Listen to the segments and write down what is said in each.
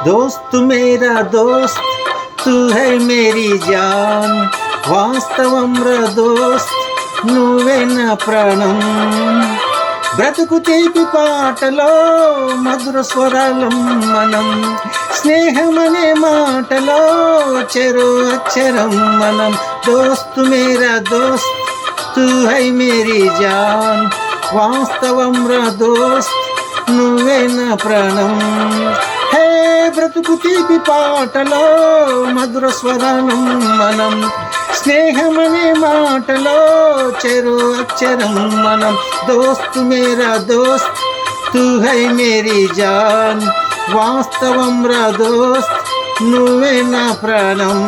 दोस्त मेरा दोस्त तू है मेरी जान వాస్తవం రా దోస్త్ నువ్వే నా ప్రాణం బ్రతుకు తీపి పాటలో మధుర స్వరాలం మనం స్నేహమనే మాటలో చెరు అక్షరం మనం దోస్త్ మేరా దోస్త్ తూ హై మేరీ జాన్ వాస్తవం రా దోస్త్ నువ్వే నా ప్రాణం హే బ్రతుకు తీపి పాటలో మధుర స్వరాలం మనం స్నేహమనే మాటలో చెరు అక్షరం మనం దోస్త్ మేరా దోస్త్ తూ హై మేరీ జాన్ వాస్తవం రా దోస్త్ నువ్వే నా ప్రాణం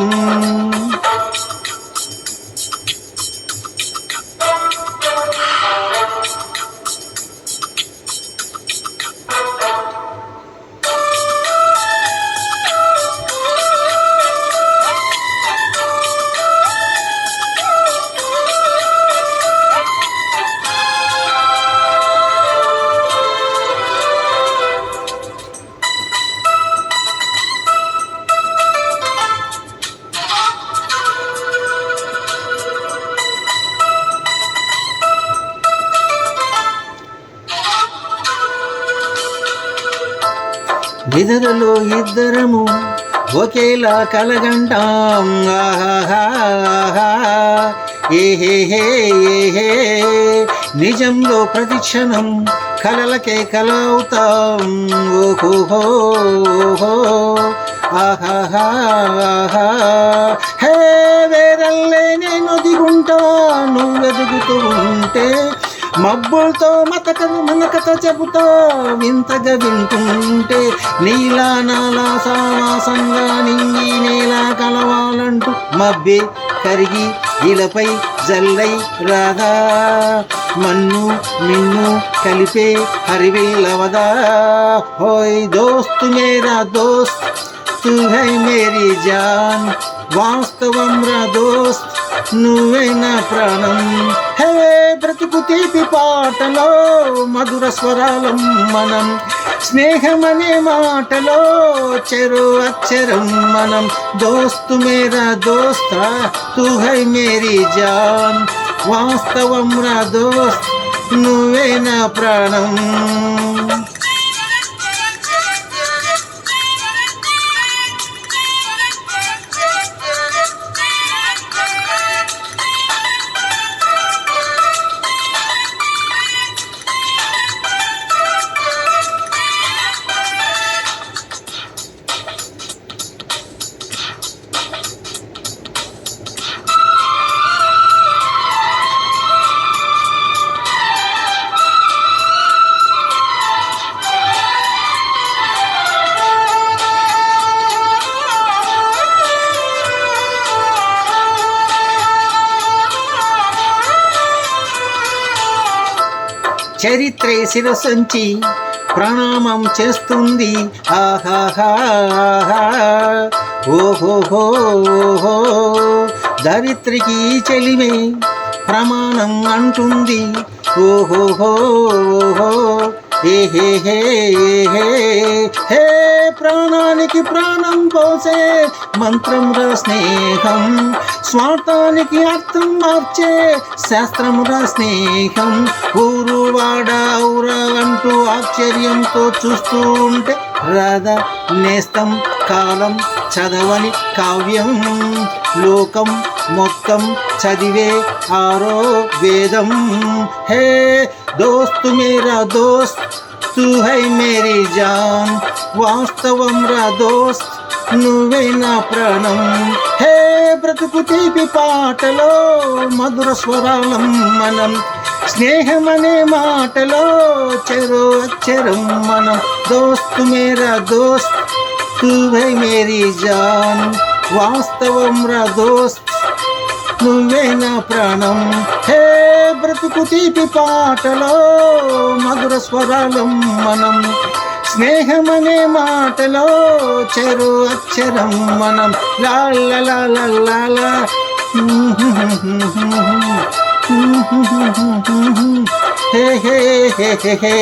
నిద్రలో ఇద్దరము ఒకేలా కలగంటాం ఆహాహా ఏహే నిజంలో ప్రతి క్షణం కలలకే కలవుతాం ఓహో ఆహాహా హే వేరల్లే నేను దిగుంటా నువ్వెదుగుతూ ఉంటే మబ్బులతో మన కథ చెబుతా వింతగా వింటుంటే నీలా నాలా సావాసంగా నింగి నేలా కలవాలంటూ మబ్బే కరిగి ఇలపై జల్లై రాదా మన్ను నిన్ను కలిపే హరివేలవదా హోయ్ దోస్త్ మేరా దోస్త్ తూ హై మేరీ జాన్ వాస్తవం రా దోస్త్ నువ్వే నా ప్రాణం హే బ్రతుకు తీపి పాటలో మధుర స్వరాలం మనం స్నేహమనే మాటలో చెరు అక్షరం మనం దోస్త్ మేరా దోస్త తూ హై మేరీ జాన్ వాస్తవం రా దోస్త్ నువ్వే నా ప్రాణం చరిత్రే శిరసంచి ప్రణామం చేస్తుంది ఆహాహా ఓహోహో ధరిత్రికి చెలిమే ప్రమాణం అంటుంది ఓహోహో హే ప్రాణానికి ప్రాణం పోసే మంత్రం రా స్నేహం స్వార్థానికి అర్థం మార్చే శాస్త్రం రా స్నేహం ఊరు వాడ ఊరా అంటూ ఆశ్చర్యంతో చూస్తూ ఉంటే రాధా నేస్తం కాలం చదవని కావ్యం లోకం మొత్తం చదివే ఆరో వేదం హే దోస్త్ మేరా దోస్త్ తూ హై మేరీ జాన్ వాస్తవం రా దోస్త్ నువ్వే నా ప్రాణం హే బ్రతుకు తీపి పాటలో మధుర స్వరాలం మనం స్నేహమనే మాటలో చెరో అక్షరం మనం దోస్త్ మేరా దోస్త్ తూ హై మేరీ జాన్ వాస్తవం రా దోస్త్ నువ్వే నా ప్రాణం హే బ్రతుకు తీపి పాటలో మధుర స్వరాలం మనం స్నేహమనే మాటలో చెరు అక్షరం మనం లాల హే హే హే హే